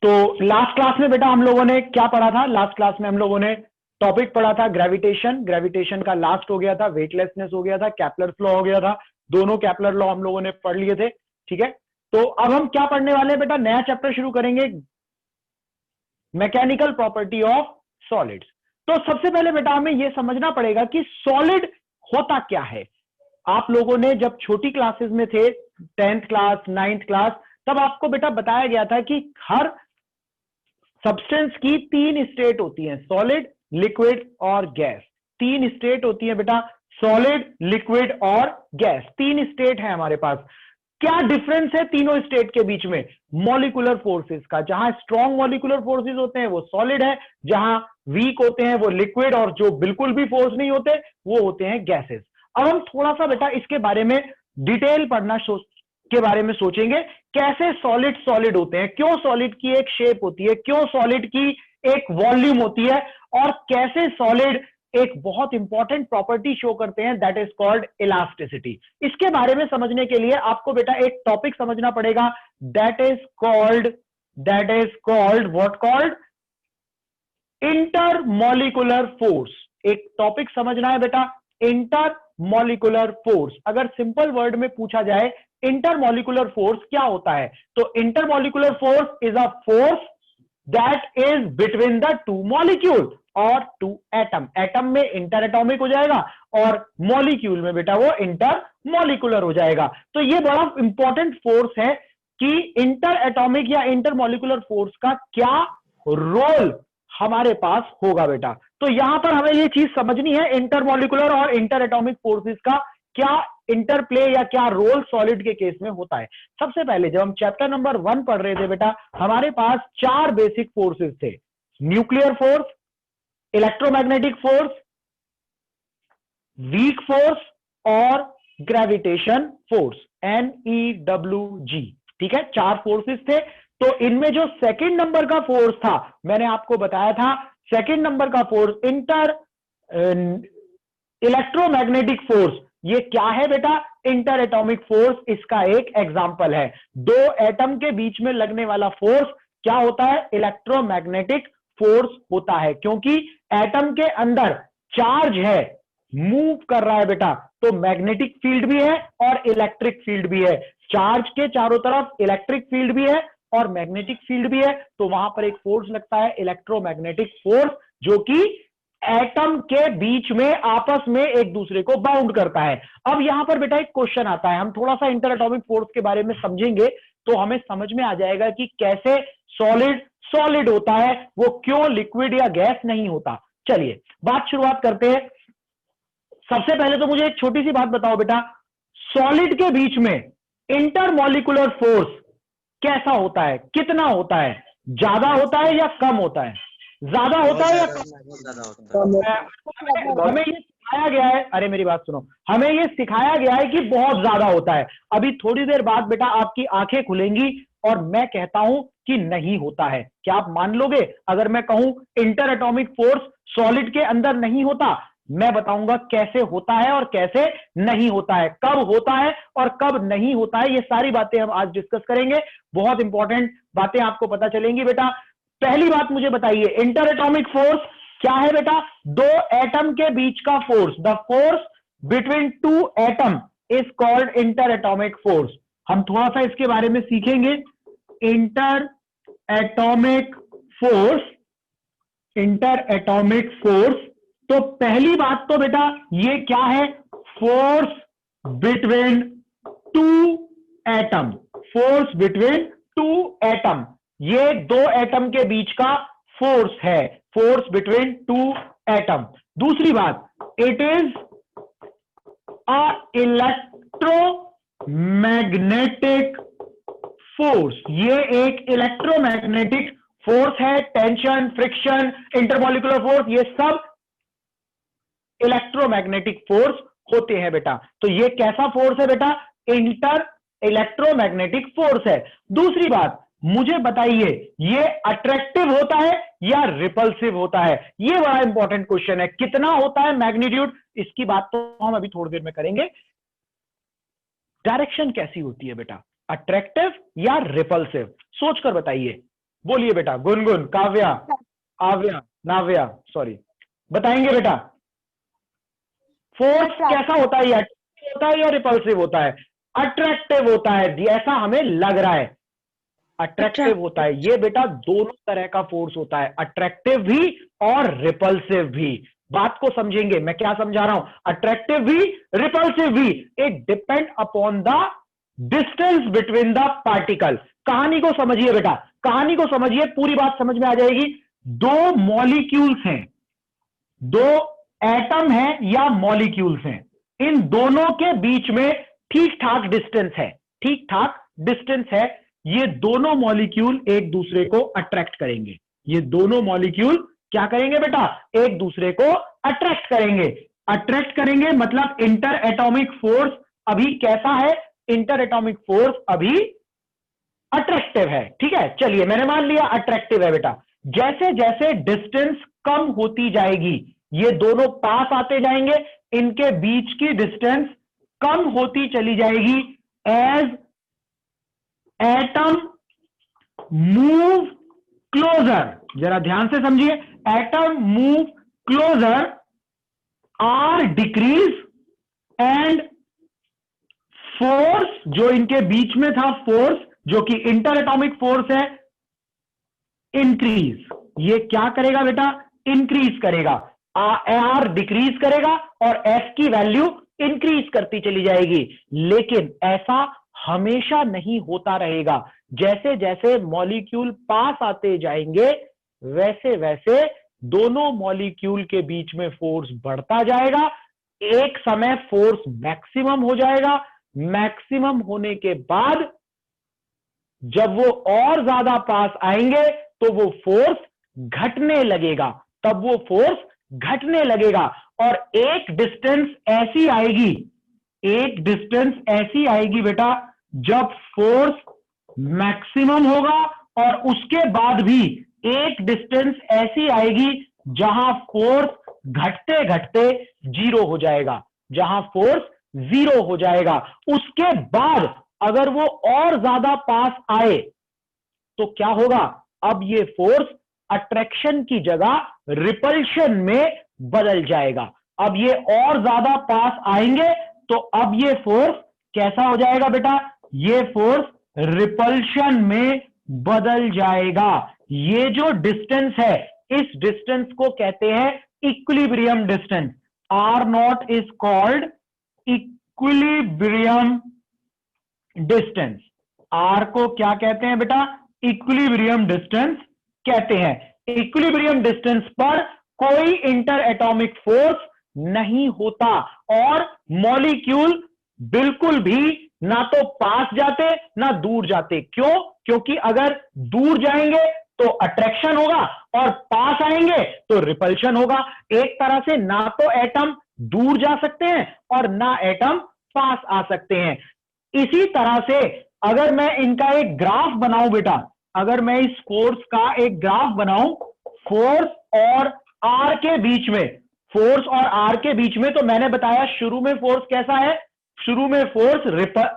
तो last class में बेटा हम लोगों ने क्या पढ़ा था? लास्ट क्लास में हम लोगों ने टॉपिक पढ़ा था ग्रेविटेशन। ग्रेविटेशन का लास्ट हो गया था, वेटलेसनेस हो गया था, केपलर्स लॉ हो गया था। दोनों केपलर लॉ हम लोगों ने पढ़ लिए थे। ठीक है, तो अब हम क्या पढ़ने वाले हैं बेटा? नया चैप्टर शुरू करेंगे, मैकेनिकल प्रॉपर्टी ऑफ सॉलिड्स। तो सबसे पहले बेटा हमें यह समझना पड़ेगा कि सॉलिड होता क्या है। आप लोगों ने जब छोटी क्लासेस में थे, 10th क्लास 9th क्लास, तब आपको बेटा बताया गया था कि हर सब्सटेंस की 3 स्टेट होती हैं, सॉलिड, लिक्विड और गैस। 3 स्टेट होती है बेटा, सॉलिड, लिक्विड और गैस। 3 स्टेट है हमारे पास। क्या डिफरेंस है तीनों स्टेट के बीच में? मॉलिक्यूलर फोर्सेस का। जहां स्ट्रॉन्ग मॉलिक्यूलर फोर्सेस होते हैं वो सॉलिड है, जहां वीक होते हैं वो लिक्विड, और जो बिल्कुल भी फोर्स नहीं होते वो होते हैं गैसेस। अब हम थोड़ा सा बेटा इसके बारे में डिटेल पढ़ना के बारे में सोचेंगे। कैसे सॉलिड सॉलिड होते हैं, क्यों सॉलिड की एक शेप होती है, क्यों सॉलिड की एक वॉल्यूम होती है, और कैसे सॉलिड एक बहुत इंपॉर्टेंट प्रॉपर्टी शो करते हैं, दैट इज कॉल्ड इलास्टिसिटी। इसके बारे में समझने के लिए आपको बेटा एक टॉपिक समझना पड़ेगा, that is called what called intermolecular force. एक टॉपिक समझना है बेटा, इंटरमॉलिक्यूलर फोर्स। अगर सिंपल वर्ड में पूछा जाए इंटरमॉलिक्यूलर फोर्स क्या होता है, तो intermolecular force is a force that is between the two molecule और टू एटम। एटम में इंटर एटॉमिक हो जाएगा और मॉलिक्यूल में बेटा वो इंटर मॉलिक्यूलर हो जाएगा। तो ये बड़ा इंपॉर्टेंट फोर्स है कि इंटर एटॉमिक या इंटर मॉलिक्यूलर फोर्स का क्या रोल हमारे पास होगा बेटा। तो यहां पर हमें ये चीज समझनी है, इंटरमॉलिक्यूलर और इंटर एटॉमिक फोर्सेस का क्या इंटरप्ले या क्या रोल सॉलिड के केस में होता है। सबसे पहले जब हम चैप्टर नंबर 1 पढ़ रहे थे बेटा, हमारे पास 4 बेसिक फोर्सेस थे, nuclear force, electromagnetic force, weak force और ग्रेविटेशन फोर्स, NEWG। ठीक है, 4 फोर्सेस थे। तो इनमें जो सेकंड नंबर का फोर्स था, मैंने आपको बताया था, सेकंड नंबर का फोर्स इलेक्ट्रोमैग्नेटिक फोर्स। ये क्या है बेटा? इंटर एटॉमिक फोर्स इसका एक एग्जाम्पल है। दो एटम के बीच में लगने वाला फोर्स क्या होता है? इलेक्ट्रोमैग्नेटिक फोर्स होता है, क्योंकि एटम के अंदर चार्ज है, मूव कर रहा है बेटा, तो मैग्नेटिक फील्ड भी है और इलेक्ट्रिक फील्ड भी है। चार्ज के चारों तरफ इलेक्ट्रिक फील्ड भी है और मैग्नेटिक फील्ड भी है, तो वहां पर एक फोर्स लगता है इलेक्ट्रोमैग्नेटिक फोर्स, जो कि एटम के बीच में आपस में एक दूसरे को बाउंड करता है। अब यहां पर बेटा एक क्वेश्चन आता है, हम थोड़ा सा इंटर एटॉमिक फोर्स के बारे में समझेंगे तो हमें समझ में आ जाएगा कि कैसे सॉलिड सॉलिड होता है, वो क्यों लिक्विड या गैस नहीं होता। चलिए बात शुरुआत करते हैं। सबसे पहले तो मुझे एक छोटी सी बात बताओ बेटा, सॉलिड के बीच में इंटरमॉलिक्यूलर फोर्स कैसा होता है, कितना होता है? ज्यादा होता है या कम होता है? ज्यादा होता है या कम? हमें ये सिखाया गया है, अरे मेरी बात सुनो, हमें ये सिखाया गया है कि बहुत ज्यादा होता है। अभी थोड़ी देर बाद बेटा आपकी आंखें खुलेंगी और मैं कहता हूं कि नहीं होता है। क्या आप मान लोगे अगर मैं कहूं इंटर एटॉमिक फोर्स सॉलिड के अंदर नहीं होता? मैं बताऊंगा कैसे होता है और कैसे नहीं होता है, कब होता है और कब नहीं होता है। ये सारी बातें हम आज डिस्कस करेंगे, बहुत इंपॉर्टेंट बातें आपको पता चलेंगी बेटा। पहली बात मुझे बताइए, इंटर एटॉमिक फोर्स क्या है बेटा? दो एटम के बीच का force, the force between two atom is called inter atomic force. हम थोड़ा सा इसके बारे में सीखेंगे। Inter atomic force, inter atomic force, तो पहली बात तो बेटा ये क्या है? Force between two atom, force between two atom, ये दो एटम के बीच का फोर्स है, फोर्स बिटवीन टू एटम। दूसरी बात, it is a electromagnetic force, ये एक इलेक्ट्रोमैग्नेटिक फोर्स है। टेंशन, फ्रिक्शन, इंटरमॉलिक्यूलर फोर्स, ये सब इलेक्ट्रोमैग्नेटिक फोर्स होते हैं बेटा। तो ये कैसा फोर्स है बेटा? इंटर इलेक्ट्रोमैग्नेटिक फोर्स है। दूसरी बात मुझे बताइए, ये अट्रैक्टिव होता है या रिपल्सिव होता है? ये बड़ा इंपॉर्टेंट क्वेश्चन है। कितना होता है मैग्नीट्यूड, इसकी बात तो हम अभी थोड़ी देर में करेंगे। डायरेक्शन कैसी होती है बेटा, अट्रैक्टिव या रिपल्सिव? सोचकर बताइए। बोलिए बेटा, गुनगुन, काव्या, आव्या, नाव्या, सॉरी, बताएंगे बेटा फोर्स कैसा होता है, अट्रैक्टिव होता है या रिपल्सिव होता है? अट्रैक्टिव होता है, ऐसा हमें लग रहा है, अट्रैक्टिव होता है। ये बेटा दोनों तरह का फोर्स होता है, अट्रैक्टिव भी और रिपल्सिव भी। बात को समझेंगे, मैं क्या समझा रहा हूं, अट्रैक्टिव भी रिपल्सिव भी, it depend upon the distance between the particle. कहानी को समझिए बेटा, कहानी को समझिए, पूरी बात समझ में आ जाएगी। दो मॉलिक्यूल्स हैं, दो एटम है या मॉलिक्यूल्स हैं, इन दोनों के बीच में ठीक ठाक डिस्टेंस है, ठीक ठाक डिस्टेंस है। ये दोनों मॉलिक्यूल एक दूसरे को अट्रैक्ट करेंगे, ये दोनों मॉलिक्यूल क्या करेंगे बेटा, एक दूसरे को अट्रैक्ट करेंगे। अट्रैक्ट करेंगे मतलब इंटर एटॉमिक फोर्स अभी कैसा है, इंटर एटॉमिक फोर्स अभी अट्रैक्टिव है। ठीक है, चलिए मैंने मान लिया अट्रैक्टिव है बेटा। जैसे जैसे डिस्टेंस कम होती जाएगी, ये दोनों पास आते जाएंगे, इनके बीच की डिस्टेंस कम होती चली जाएगी एज एटम मूव क्लोजर। जरा ध्यान से समझिए, atom move closer R decrease and force जो इनके बीच में था, फोर्स जो कि इंटर एटॉमिक फोर्स है, इंक्रीज। ये क्या करेगा बेटा, इंक्रीज करेगा, आर डिक्रीज करेगा और एस की वैल्यू इंक्रीज करती चली जाएगी। लेकिन ऐसा हमेशा नहीं होता रहेगा, जैसे जैसे मॉलिक्यूल पास आते जाएंगे वैसे वैसे दोनों मॉलिक्यूल के बीच में फोर्स बढ़ता जाएगा। एक समय फोर्स मैक्सिमम हो जाएगा, मैक्सिमम होने के बाद जब वो और ज्यादा पास आएंगे तो वो फोर्स घटने लगेगा, तब वो फोर्स घटने लगेगा। और एक डिस्टेंस ऐसी आएगी, एक डिस्टेंस ऐसी आएगी बेटा जब फोर्स मैक्सिमम होगा, और उसके बाद भी एक डिस्टेंस ऐसी आएगी जहां फोर्स घटते घटते जीरो हो जाएगा, जहां फोर्स जीरो हो जाएगा। उसके बाद अगर वो और ज्यादा पास आए तो क्या होगा, अब ये फोर्स अट्रैक्शन की जगह रिपल्शन में बदल जाएगा। अब ये और ज्यादा पास आएंगे तो अब ये फोर्स कैसा हो जाएगा बेटा, ये फोर्स रिपल्शन में बदल जाएगा। ये जो डिस्टेंस है, इस डिस्टेंस को कहते हैं equilibrium distance. R not is called equilibrium distance. R को क्या कहते हैं बेटा, इक्विलिब्रियम डिस्टेंस कहते हैं। इक्विलिब्रियम डिस्टेंस पर कोई इंटर एटॉमिक फोर्स नहीं होता और मॉलिक्यूल बिल्कुल भी ना तो पास जाते ना दूर जाते। क्यों, क्योंकि अगर दूर जाएंगे तो अट्रैक्शन होगा और पास आएंगे तो रिपल्शन होगा। एक तरह से ना तो एटम दूर जा सकते हैं और ना एटम पास आ सकते हैं। इसी तरह से अगर मैं इनका एक ग्राफ बनाऊं बेटा, अगर मैं इस फोर्स का एक ग्राफ बनाऊं, फोर्स और आर के बीच में, फोर्स और आर के बीच में, तो मैंने बताया शुरू में फोर्स कैसा है, शुरू में फोर्स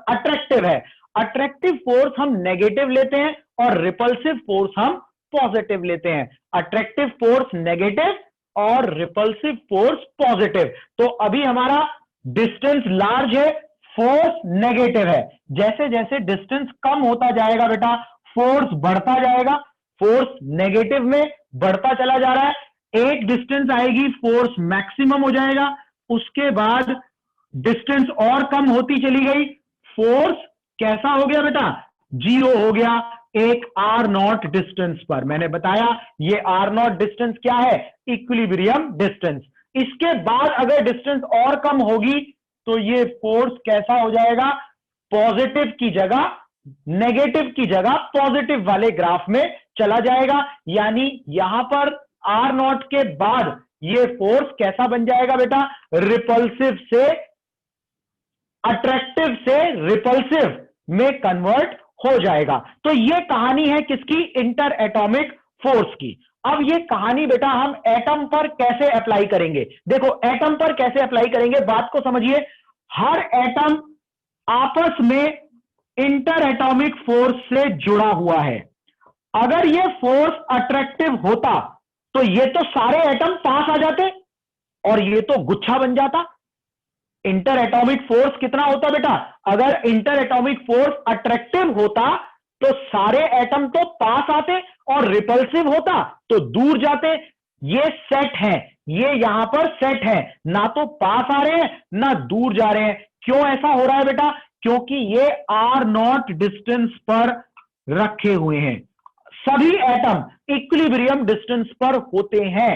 अट्रैक्टिव है। अट्रैक्टिव फोर्स हम नेगेटिव लेते हैं और रिपल्सिव फोर्स हम पॉजिटिव लेते हैं। अट्रैक्टिव फोर्स नेगेटिव और रिपल्सिव फोर्स पॉजिटिव। तो अभी हमारा डिस्टेंस लार्ज है, फोर्स नेगेटिव है। जैसे जैसे डिस्टेंस कम होता जाएगा बेटा, फोर्स बढ़ता जाएगा, फोर्स नेगेटिव में बढ़ता चला जा रहा है। एक डिस्टेंस आएगी, फोर्स मैक्सिमम हो जाएगा, उसके बाद डिस्टेंस और कम होती चली गई, फोर्स कैसा हो गया बेटा, जीरो हो गया एक आर नॉट डिस्टेंस पर। मैंने बताया ये आर नॉट डिस्टेंस क्या है, इक्विलिब्रियम डिस्टेंस। इसके बाद अगर डिस्टेंस और कम होगी तो ये फोर्स कैसा हो जाएगा, पॉजिटिव की जगह नेगेटिव की जगह पॉजिटिव वाले ग्राफ में चला जाएगा। यानी यहां पर आर नॉट के बाद ये फोर्स कैसा बन जाएगा बेटा, रिपल्सिव से अट्रैक्टिव से रिपल्सिव में कन्वर्ट हो जाएगा। तो ये कहानी है किसकी, इंटर एटॉमिक फोर्स की। अब ये कहानी बेटा हम एटम पर कैसे अप्लाई करेंगे, देखो एटम पर कैसे अप्लाई करेंगे, बात को समझिए। हर एटम आपस में इंटर एटॉमिक फोर्स से जुड़ा हुआ है। अगर ये फोर्स अट्रैक्टिव होता तो ये तो सारे एटम पास आ जाते और ये तो गुच्छा बन जाता। इंटर एटॉमिक फोर्स कितना होता बेटा? अगर इंटर एटॉमिक फोर्स अट्रैक्टिव होता तो सारे एटम तो पास आते और रिपल्सिव होता तो दूर जाते। ये सेट है, ये यहां पर सेट है, ना तो पास आ रहे हैं ना दूर जा रहे हैं। क्यों ऐसा हो रहा है बेटा? क्योंकि ये आर नॉट डिस्टेंस पर रखे हुए हैं। सभी एटम इक्विलिब्रियम डिस्टेंस पर होते हैं।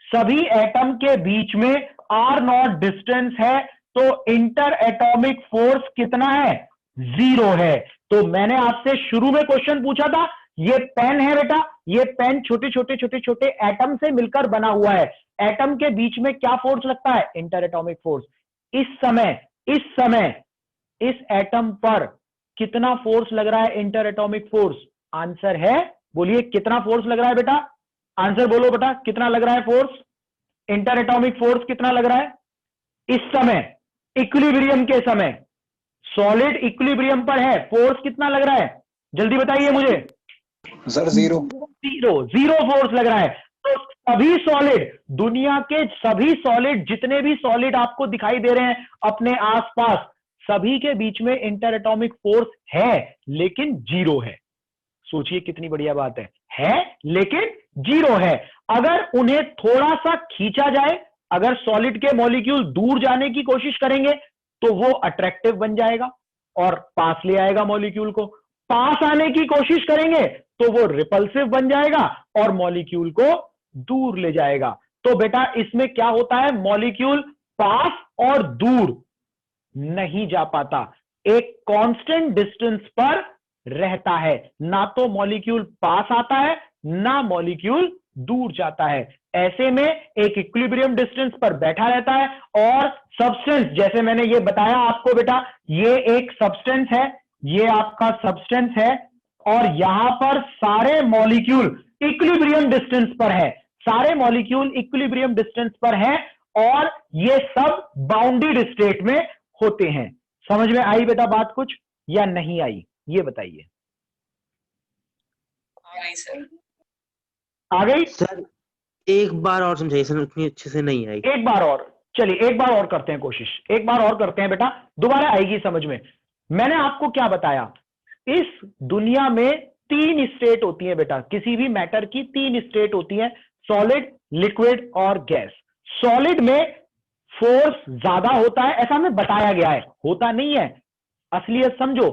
सभी एटम के बीच में आर नॉट डिस्टेंस है तो इंटर एटॉमिक फोर्स कितना है? 0 है। तो मैंने आपसे शुरू में क्वेश्चन पूछा था, ये पेन है बेटा, ये पेन छोटे छोटे छोटे छोटे एटम से मिलकर बना हुआ है। एटम के बीच में क्या फोर्स लगता है? Inter atomic force. इस समय इस एटम पर कितना फोर्स लग रहा है? Inter atomic force. आंसर है, बोलिए कितना फोर्स लग रहा है बेटा? आंसर बोलो बेटा, कितना लग रहा है फोर्स? इंटर एटॉमिक फोर्स कितना लग रहा है इस समय? इक्विलिब्रियम के समय सॉलिड इक्विलिब्रियम पर है, फोर्स कितना लग रहा है? जल्दी बताइए मुझे। सर 0 जीरो फोर्स लग रहा है। तो सभी सॉलिड, दुनिया के सभी सॉलिड, जितने भी सॉलिड आपको दिखाई दे रहे हैं अपने आसपास, सभी के बीच में इंटर एटॉमिक फोर्स है लेकिन 0 है। सोचिए कितनी बढ़िया बात है लेकिन 0 है। अगर उन्हें थोड़ा सा खींचा जाए, अगर सॉलिड के मॉलिक्यूल दूर जाने की कोशिश करेंगे तो वो अट्रैक्टिव बन जाएगा और पास ले आएगा मॉलिक्यूल को। पास आने की कोशिश करेंगे तो वो रिपल्सिव बन जाएगा और मॉलिक्यूल को दूर ले जाएगा। तो बेटा इसमें क्या होता है? मॉलिक्यूल पास और दूर नहीं जा पाता, एक कांस्टेंट डिस्टेंस पर रहता है। ना तो मॉलिक्यूल पास आता है ना मॉलिक्यूल दूर जाता है। ऐसे में एक इक्विलिब्रियम डिस्टेंस पर बैठा रहता है। और सब्सटेंस, जैसे मैंने ये बताया आपको बेटा, ये एक सब्सटेंस है, ये आपका सब्सटेंस है और यहां पर सारे मॉलिक्यूल इक्विलिब्रियम डिस्टेंस पर है। सारे मॉलिक्यूल इक्विलिब्रियम डिस्टेंस पर हैं और ये सब बाउंडेड स्टेट में होते हैं। समझ में आई बेटा बात कुछ या नहीं आई? ये बताइए। सर आ गई? सर एक बार और समझाइए सर, उतनी अच्छे से नहीं आई। एक बार और, चलिए एक बार और करते हैं कोशिश, एक बार और करते हैं बेटा, दोबारा आएगी समझ में। मैंने आपको क्या बताया? इस दुनिया में 3 स्टेट होती है बेटा, किसी भी मैटर की 3 स्टेट होती है, सॉलिड, लिक्विड और गैस। सॉलिड में फोर्स ज्यादा होता है, ऐसा हमें बताया गया है, होता नहीं है, असलियत समझो।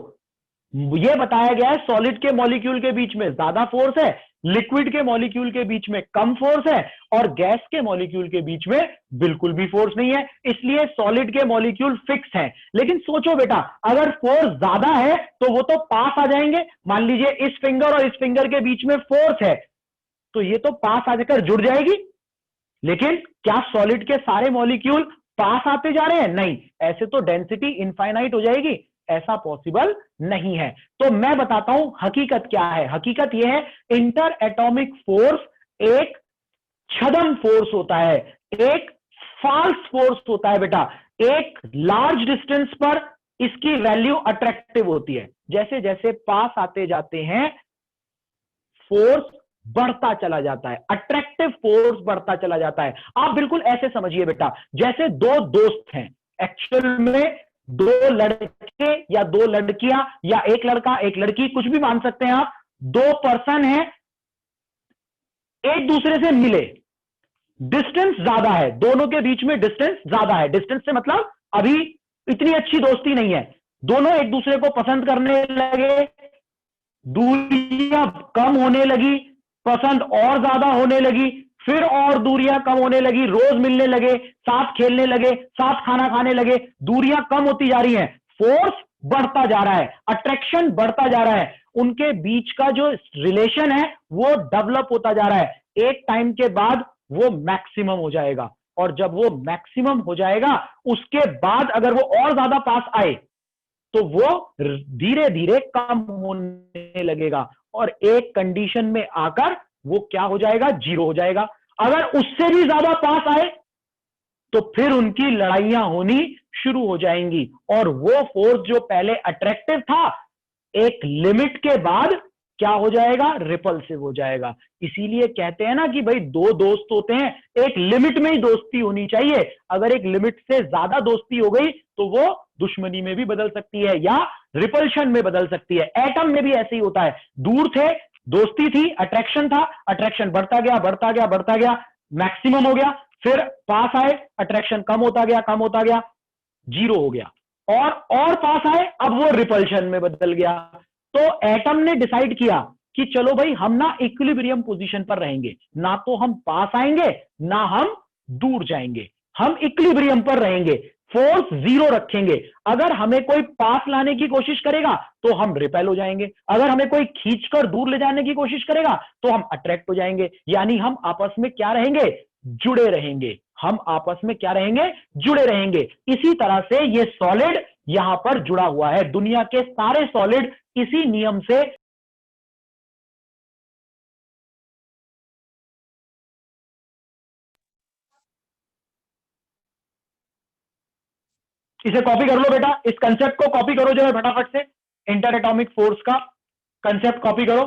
यह बताया गया है सॉलिड के मॉलिक्यूल के बीच में ज्यादा फोर्स है, लिक्विड के मॉलिक्यूल के बीच में कम फोर्स है और गैस के मॉलिक्यूल के बीच में बिल्कुल भी फोर्स नहीं है। इसलिए सॉलिड के मॉलिक्यूल फिक्स हैं। लेकिन सोचो बेटा, अगर फोर्स ज्यादा है तो वो तो पास आ जाएंगे। मान लीजिए इस फिंगर और इस फिंगर के बीच में फोर्स है तो ये तो पास आ जाकर जुड़ जाएगी। लेकिन क्या सॉलिड के सारे मॉलिक्यूल पास आते जा रहे हैं? नहीं, ऐसे तो डेंसिटी इनफाइनाइट हो जाएगी, ऐसा पॉसिबल नहीं है। तो मैं बताता हूं हकीकत क्या है। हकीकत यह है, इंटर एटॉमिक फोर्स एक छद्म फोर्स होता है, एक फाल्स फोर्स होता है बेटा। एक लार्ज डिस्टेंस पर इसकी वैल्यू अट्रैक्टिव होती है, जैसे जैसे पास आते जाते हैं फोर्स बढ़ता चला जाता है, अट्रैक्टिव फोर्स बढ़ता चला जाता है। आप बिल्कुल ऐसे समझिए बेटा, जैसे 2 दोस्त हैं, एक्चुअल में 2 लड़के या 2 लड़कियां या एक लड़का एक लड़की, कुछ भी मान सकते हैं आप। 2 पर्सन हैं, एक दूसरे से मिले, डिस्टेंस ज्यादा है, दोनों के बीच में डिस्टेंस ज्यादा है। डिस्टेंस से मतलब अभी इतनी अच्छी दोस्ती नहीं है, दोनों एक दूसरे को पसंद करने लगे, दूरियां कम होने लगी, पसंद और ज्यादा होने लगी, फिर और दूरियां कम होने लगी, रोज मिलने लगे, साथ खेलने लगे, साथ खाना खाने लगे, दूरियां कम होती जा रही हैं, फोर्स बढ़ता जा रहा है, अट्रैक्शन बढ़ता जा रहा है, उनके बीच का जो रिलेशन है वो डेवलप होता जा रहा है। एक टाइम के बाद वो मैक्सिमम हो जाएगा और जब वो मैक्सिमम हो जाएगा उसके बाद अगर वो और ज्यादा पास आए तो वो धीरे धीरे कम होने लगेगा और एक कंडीशन में आकर वो क्या हो जाएगा? 0 हो जाएगा। अगर उससे भी ज्यादा पास आए तो फिर उनकी लड़ाइयां होनी शुरू हो जाएंगी और वो फोर्स जो पहले अट्रैक्टिव था, एक लिमिट के बाद क्या हो जाएगा, रिपल्सिव हो जाएगा। इसीलिए कहते हैं ना कि भाई दो दोस्त होते हैं, एक लिमिट में ही दोस्ती होनी चाहिए, अगर एक लिमिट से ज्यादा दोस्ती हो गई तो वो दुश्मनी में भी बदल सकती है या रिपल्शन में बदल सकती है। एटम में भी ऐसे ही होता है, दूर थे, दोस्ती थी, अट्रैक्शन था, अट्रैक्शन बढ़ता गया बढ़ता गया बढ़ता गया, मैक्सिमम हो गया, फिर पास आए, अट्रैक्शन कम होता गया, जीरो हो गया, और पास आए, अब वो रिपल्शन में बदल गया। तो एटम ने डिसाइड किया कि चलो भाई हम ना इक्विलिब्रियम पोजीशन पर रहेंगे, ना तो हम पास आएंगे ना हम दूर जाएंगे, हम इक्विलिब्रियम पर रहेंगे, फोर्स जीरो रखेंगे। अगर हमें कोई पास लाने की कोशिश करेगा तो हम रिपेल हो जाएंगे, अगर हमें कोई खींचकर दूर ले जाने की कोशिश करेगा तो हम अट्रैक्ट हो जाएंगे। यानी हम आपस में क्या रहेंगे, जुड़े रहेंगे, हम आपस में क्या रहेंगे, जुड़े रहेंगे। इसी तरह से ये सॉलिड यहां पर जुड़ा हुआ है, दुनिया के सारे सॉलिड इसी नियम से इसे कॉपी कर लो बेटा, इस कंसेप्ट को कॉपी करो जो है फटाफट से, इंटर एटॉमिक फोर्स का कंसेप्ट कॉपी करो,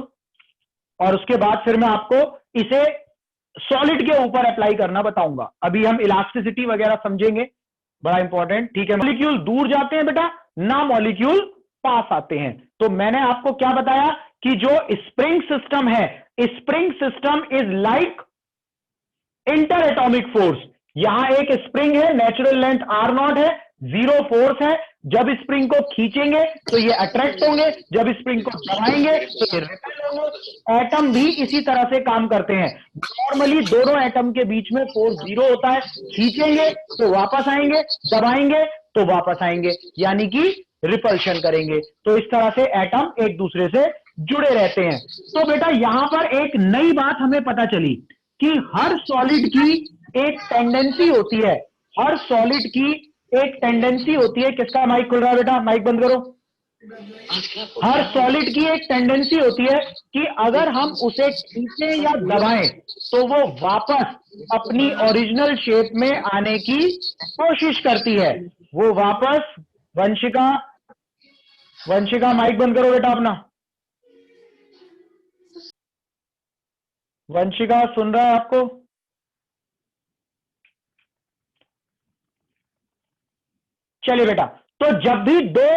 और उसके बाद फिर मैं आपको इसे सॉलिड के ऊपर अप्लाई करना बताऊंगा। अभी हम इलास्टिसिटी वगैरह समझेंगे, बड़ा इंपॉर्टेंट, ठीक है। मॉलिक्यूल दूर जाते हैं बेटा, ना मॉलिक्यूल पास आते हैं। तो मैंने आपको क्या बताया कि जो स्प्रिंग सिस्टम है, spring system is like inter atomic force. यहां एक स्प्रिंग है, नेचुरल लेंथ R0 है, जीरो फोर्स है, जब स्प्रिंग को खींचेंगे तो ये अट्रैक्ट होंगे, जब स्प्रिंग को दबाएंगे तो ये रिपेल होंगे। एटम भी इसी तरह से काम करते हैं। नॉर्मली दोनों एटम के बीच में फोर्स जीरो होता है, खींचेंगे तो वापस आएंगे, दबाएंगे तो वापस आएंगे, यानी कि रिपल्शन करेंगे। तो इस तरह से एटम एक दूसरे से जुड़े रहते हैं। तो बेटा यहां पर एक नई बात हमें पता चली कि हर सॉलिड की एक टेंडेंसी होती है, हर सॉलिड की एक टेंडेंसी होती है। किसका माइक खुल रहा है बेटा, माइक बंद करो। हर सॉलिड की एक टेंडेंसी होती है कि अगर हम उसे खींचें या दबाएं तो वो वापस अपनी ओरिजिनल शेप में आने की कोशिश करती है, वो वापस। वंशिका, वंशिका माइक बंद करो बेटा अपना। वंशिका सुन रहा है आपको? चलिए बेटा, तो जब भी दो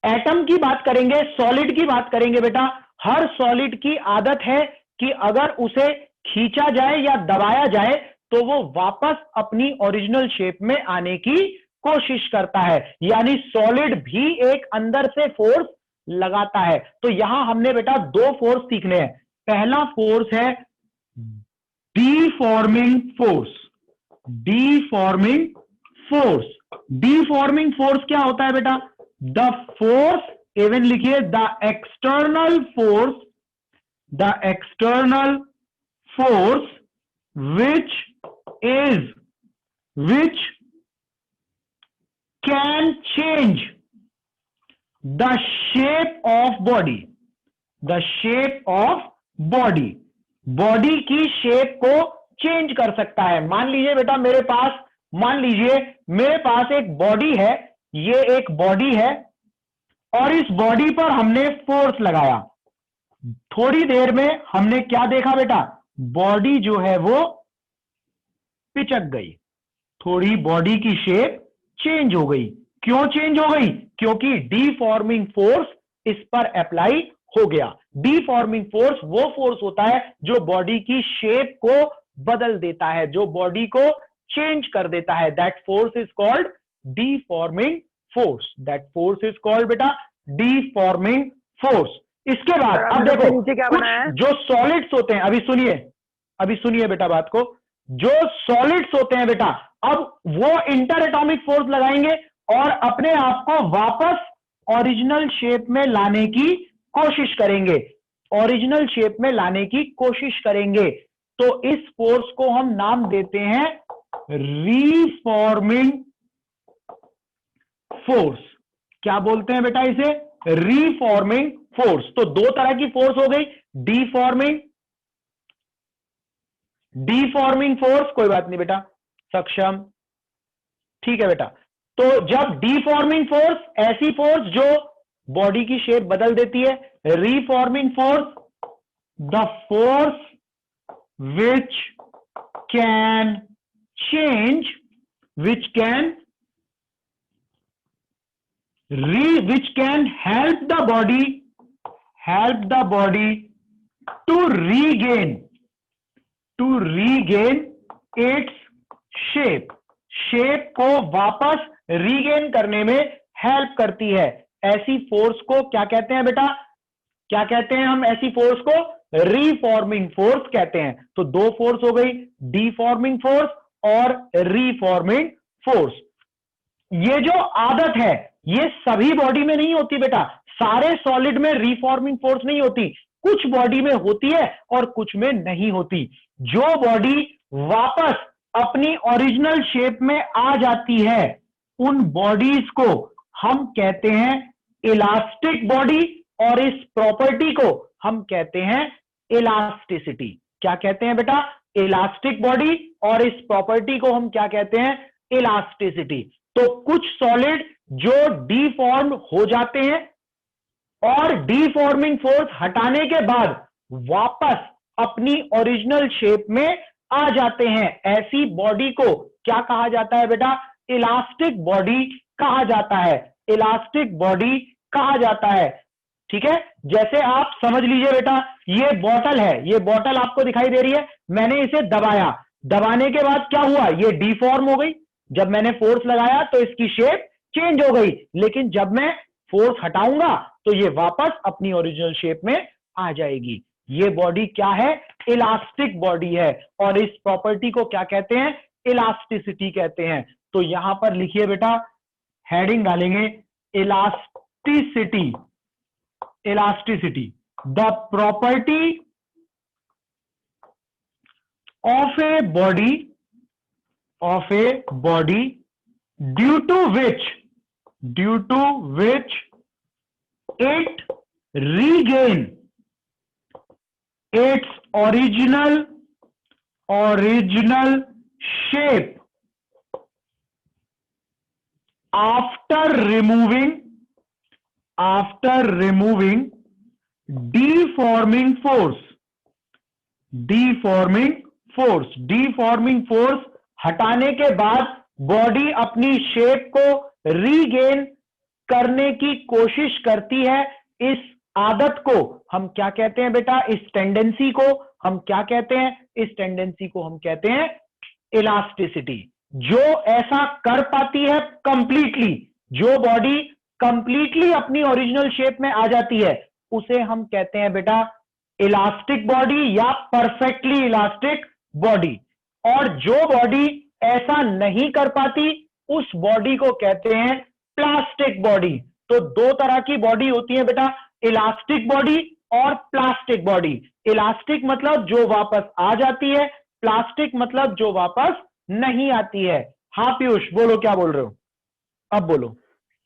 एटम की बात करेंगे, सॉलिड की बात करेंगे बेटा, हर सॉलिड की आदत है कि अगर उसे खींचा जाए या दबाया जाए तो वो वापस अपनी ओरिजिनल शेप में आने की कोशिश करता है। यानी सॉलिड भी एक अंदर से फोर्स लगाता है। तो यहां हमने बेटा दो फोर्स सीखने हैं। पहला फोर्स है डीफॉर्मिंग force. Deforming force, deforming force क्या होता है बेटा? द फोर्स, इवन लिखिए, the external force, the external force which can change the shape of body, the shape of body, body की शेप को चेंज कर सकता है। मान लीजिए बेटा मेरे पास, मान लीजिए मेरे पास एक बॉडी है, ये एक बॉडी है, और इस बॉडी पर हमने फोर्स लगाया। थोड़ी देर में हमने क्या देखा बेटा? बॉडी जो है वो पिचक गई, थोड़ी बॉडी की शेप चेंज हो गई। क्यों चेंज हो गई? क्योंकि डीफॉर्मिंग फोर्स इस पर अप्लाई हो गया। डीफॉर्मिंग फोर्स वो फोर्स होता है जो बॉडी की शेप को बदल देता है, जो बॉडी को चेंज कर देता है। That force is called deforming force. That force is called बेटा डीफॉर्मिंग फोर्स। इसके बाद अब देखो नीचे क्या बना है? जो सॉलिड्स होते हैं, अभी सुनिए बेटा बात को। जो सॉलिड्स होते हैं बेटा, अब वो इंटर एटॉमिक फोर्स लगाएंगे और अपने आप को वापस ओरिजिनल शेप में लाने की कोशिश करेंगे, ओरिजिनल शेप में लाने की कोशिश करेंगे। तो इस फोर्स को हम नाम देते हैं रीफॉर्मिंग फोर्स। क्या बोलते हैं बेटा इसे? रीफॉर्मिंग फोर्स। तो दो तरह की फोर्स हो गई, डीफॉर्मिंग फोर्स, कोई बात नहीं बेटा, सक्षम, ठीक है बेटा। तो जब डीफॉर्मिंग फोर्स, ऐसी फोर्स जो बॉडी की शेप बदल देती है। Reforming force the force which can change, which can help the body to regain its shape को वापस रीगेन करने में हेल्प करती है। ऐसी फोर्स को क्या कहते हैं बेटा? क्या कहते हैं हम ऐसी फोर्स को? रीफॉर्मिंग फोर्स कहते हैं। तो दो फोर्स हो गई, डीफॉर्मिंग फोर्स और रीफॉर्मिंग फोर्स। ये जो आदत है ये सभी बॉडी में नहीं होती बेटा, सारे सॉलिड में रीफॉर्मिंग फोर्स नहीं होती, कुछ बॉडी में होती है और कुछ में नहीं होती। जो बॉडी वापस अपनी ओरिजिनल शेप में आ जाती है उन बॉडीज को हम कहते हैं इलास्टिक बॉडी, और इस प्रॉपर्टी को हम कहते हैं इलास्टिसिटी। क्या कहते हैं बेटा? इलास्टिक बॉडी, और इस प्रॉपर्टी को हम क्या कहते हैं? इलास्टिसिटी। तो कुछ सॉलिड जो डीफॉर्म हो जाते हैं और डीफॉर्मिंग फोर्स हटाने के बाद वापस अपनी ओरिजिनल शेप में आ जाते हैं, ऐसी बॉडी को क्या कहा जाता है बेटा? इलास्टिक बॉडी कहा जाता है, इलास्टिक बॉडी कहा जाता है। ठीक है, जैसे आप समझ लीजिए बेटा, ये बॉटल है, ये बॉटल आपको दिखाई दे रही है, मैंने इसे दबाया, दबाने के बाद क्या हुआ? ये डीफॉर्म हो गई। जब मैंने फोर्स लगाया तो इसकी शेप चेंज हो गई, लेकिन जब मैं फोर्स हटाऊंगा तो ये वापस अपनी ओरिजिनल शेप में आ जाएगी। ये बॉडी क्या है? इलास्टिक बॉडी है, और इस प्रॉपर्टी को क्या कहते हैं? इलास्टिसिटी कहते हैं। तो यहां पर लिखिए बेटा, हेडिंग डालेंगे elasticity. Elasticity, the property of a body due to which it regain its original shape after removing deforming force हटाने के बाद बॉडी अपनी शेप को रीगेन करने की कोशिश करती है। इस आदत को हम क्या कहते हैं बेटा? इस टेंडेंसी को हम क्या कहते हैं? इस टेंडेंसी को हम कहते हैं इलास्टिसिटी। जो ऐसा कर पाती है कंप्लीटली, जो बॉडी कंप्लीटली अपनी ओरिजिनल शेप में आ जाती है, उसे हम कहते हैं बेटा इलास्टिक बॉडी या परफेक्टली इलास्टिक बॉडी। और जो बॉडी ऐसा नहीं कर पाती उस बॉडी को कहते हैं प्लास्टिक बॉडी। तो दो तरह की बॉडी होती है बेटा, इलास्टिक बॉडी और प्लास्टिक बॉडी। इलास्टिक मतलब जो वापस आ जाती है, प्लास्टिक मतलब जो वापस नहीं आती है। हाँ पीयूष, बोलो, क्या बोल रहे हो? अब बोलो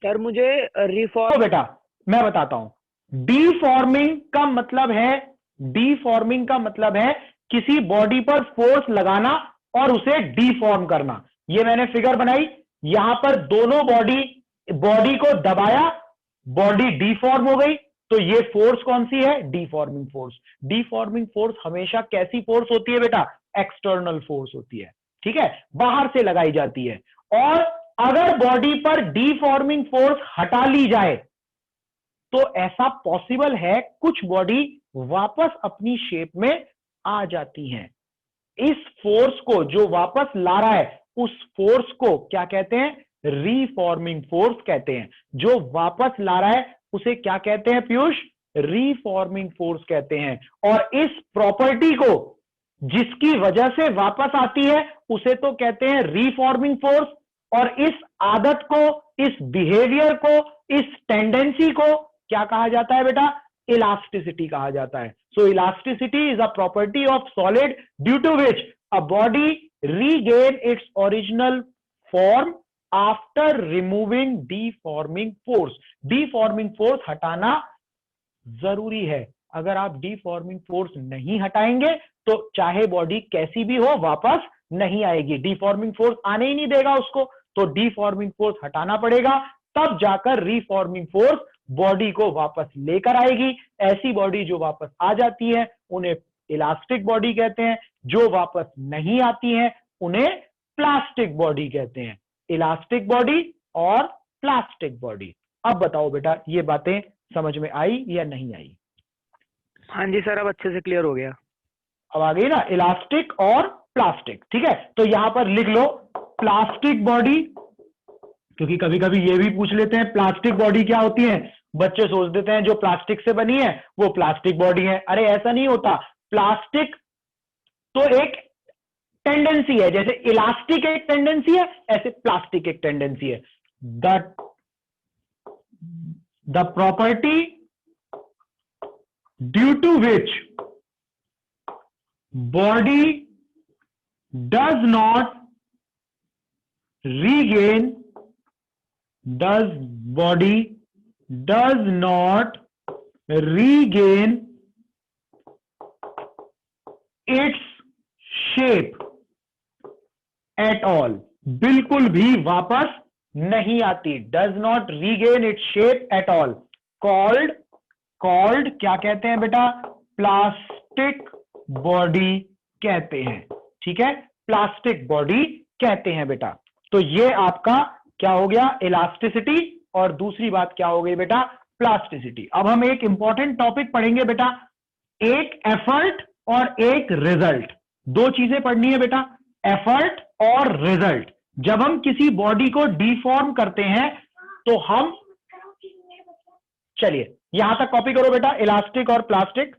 सर। मुझे रिफॉर्म बेटा मैं बताता हूं। डीफॉर्मिंग का मतलब है किसी बॉडी पर फोर्स लगाना और उसे डीफॉर्म करना। ये मैंने फिगर बनाई, यहां पर दोनों बॉडी को दबाया, बॉडी डीफॉर्म हो गई, तो ये फोर्स कौन सी है? डीफॉर्मिंग फोर्स। डीफॉर्मिंग फोर्स हमेशा कैसी फोर्स होती है बेटा? एक्सटर्नल फोर्स होती है, ठीक है, बाहर से लगाई जाती है। और अगर बॉडी पर डीफॉर्मिंग फोर्स हटा ली जाए तो ऐसा पॉसिबल है, कुछ बॉडी वापस अपनी शेप में आ जाती हैं। इस फोर्स को जो वापस ला रहा है उस फोर्स को क्या कहते हैं? रीफॉर्मिंग फोर्स कहते हैं। जो वापस ला रहा है उसे क्या कहते हैं पीयूष? रीफॉर्मिंग फोर्स कहते हैं। और इस प्रॉपर्टी को जिसकी वजह से वापस आती है उसे तो कहते हैं रीफॉर्मिंग फोर्स, और इस आदत को, इस बिहेवियर को, इस टेंडेंसी को क्या कहा जाता है बेटा? इलास्टिसिटी कहा जाता है। So elasticity is a property of solid due to which a body regain its original form after removing deforming force. Deforming force हटाना जरूरी है। अगर आप डीफॉर्मिंग फोर्स नहीं हटाएंगे तो चाहे बॉडी कैसी भी हो वापस नहीं आएगी। डीफॉर्मिंग फोर्स आने ही नहीं देगा उसको, तो डीफॉर्मिंग फोर्स हटाना पड़ेगा, तब जाकर रीफॉर्मिंग फोर्स बॉडी को वापस लेकर आएगी। ऐसी बॉडी जो वापस आ जाती है उन्हें इलास्टिक बॉडी कहते हैं, जो वापस नहीं आती है उन्हें प्लास्टिक बॉडी कहते हैं। इलास्टिक बॉडी और प्लास्टिक बॉडी। अब बताओ बेटा, ये बातें समझ में आई या नहीं आई? हाँ जी सर, अब अच्छे से क्लियर हो गया। अब आ गई ना इलास्टिक और प्लास्टिक। ठीक है, तो यहां पर लिख लो प्लास्टिक बॉडी, क्योंकि कभी कभी ये भी पूछ लेते हैं प्लास्टिक बॉडी क्या होती है। बच्चे सोच देते हैं जो प्लास्टिक से बनी है वो प्लास्टिक बॉडी है। अरे ऐसा नहीं होता। प्लास्टिक तो एक टेंडेंसी है, जैसे इलास्टिक एक टेंडेंसी है ऐसे प्लास्टिक एक टेंडेंसी है। The property due to which body does not regain its shape at all, बिल्कुल भी वापस नहीं आती। does not regain its shape at all, called क्या कहते हैं बेटा? प्लास्टिक बॉडी कहते हैं। ठीक है, प्लास्टिक बॉडी कहते हैं बेटा। तो ये आपका क्या हो गया? इलास्टिसिटी, और दूसरी बात क्या हो गई बेटा? प्लास्टिसिटी। अब हम एक इंपॉर्टेंट टॉपिक पढ़ेंगे बेटा, एक एफर्ट और एक रिजल्ट। दो चीजें पढ़नी है बेटा, एफर्ट और रिजल्ट। जब हम किसी बॉडी को डिफॉर्म करते हैं तो हम, चलिए यहां तक कॉपी करो बेटा, इलास्टिक और प्लास्टिक।